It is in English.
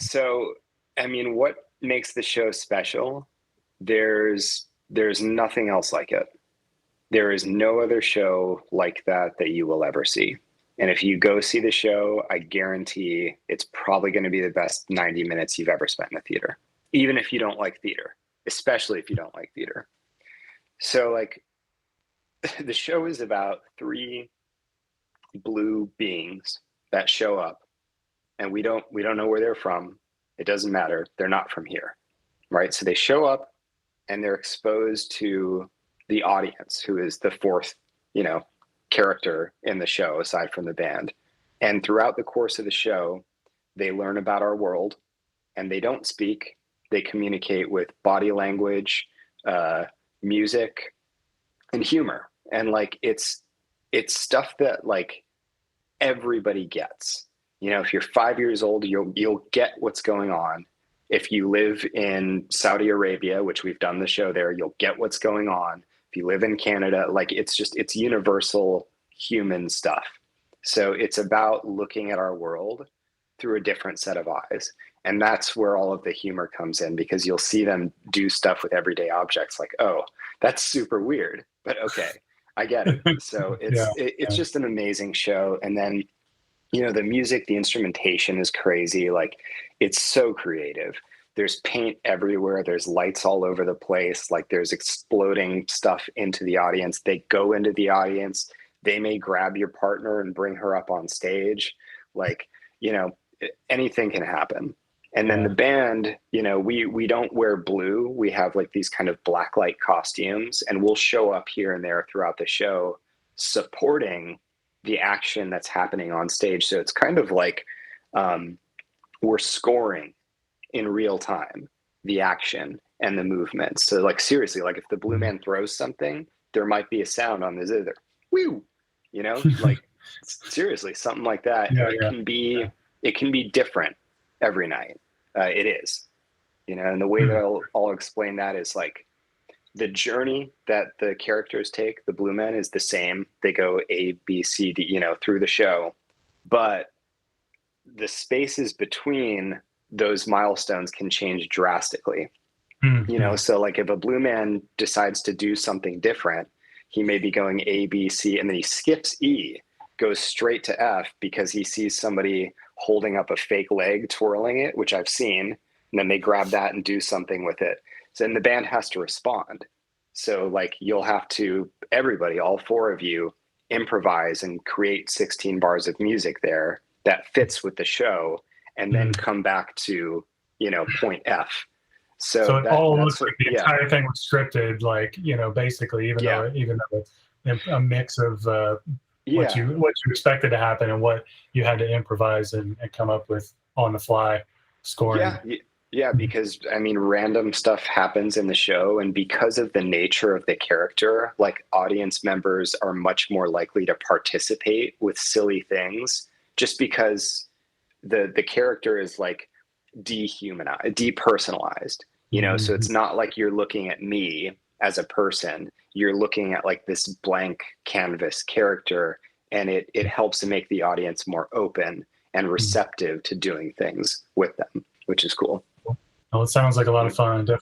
So, I mean, what makes the show special? There's nothing else like it. There is no other show like that you will ever see. And if you go see the show, I guarantee it's probably going to be the best 90 minutes you've ever spent in a theater, even if you don't like theater, especially if you don't like theater. So, like, the show is about three blue beings that show up, and we don't know where they're from. It doesn't matter. They're not from here, right? So they show up and they're exposed to the audience, who is the fourth, character in the show aside from the band. And throughout the course of the show, they learn about our world, and they don't speak. They communicate with body language, music, and humor. And like it's stuff that like everybody gets. If you're 5 years old, you'll get what's going on. If you live in Saudi Arabia, which we've done the show there, you'll get what's going on. If you live in Canada, like it's universal human stuff. So it's about looking at our world through a different set of eyes. And that's where all of the humor comes in, because you'll see them do stuff with everyday objects like, oh, that's super weird, but okay, I get it. So it's just an amazing show. And then, the music, the instrumentation is crazy. Like, it's so creative. There's paint everywhere. There's lights all over the place. Like, there's exploding stuff into the audience. They go into the audience. They may grab your partner and bring her up on stage. Like, anything can happen. And then the band, we don't wear blue. We have like these kind of blacklight costumes, and we'll show up here and there throughout the show supporting the action that's happening on stage. So it's kind of like we're scoring in real time the action and the movements. So like, seriously, like if the blue man throws something, there might be a sound on the zither. Woo! Like seriously, something like that. It can be different every night. It is, and the way that I'll explain that is like, the journey that the characters take, the Blue Men, is the same. They go A, B, C, D, through the show, but the spaces between those milestones can change drastically. So like if a Blue Man decides to do something different, he may be going A, B, C, and then he skips E, goes straight to F because he sees somebody holding up a fake leg, twirling it, which I've seen, and then they grab that and do something with it. So then the band has to respond. So like you'll have to, everybody, all four of you, improvise and create 16 bars of music there that fits with the show, and then come back to, point F. So it all looks like the entire thing was scripted, like, basically, even though it's a mix of what you expected to happen and what you had to improvise and come up with on the fly scoring. Yeah, because I mean, random stuff happens in the show, and because of the nature of the character, like audience members are much more likely to participate with silly things, just because the character is like depersonalized, so it's not like you're looking at me as a person. You're looking at like this blank canvas character, and it helps to make the audience more open and receptive to doing things with them, which is cool. Well, it sounds like a lot of fun. Definitely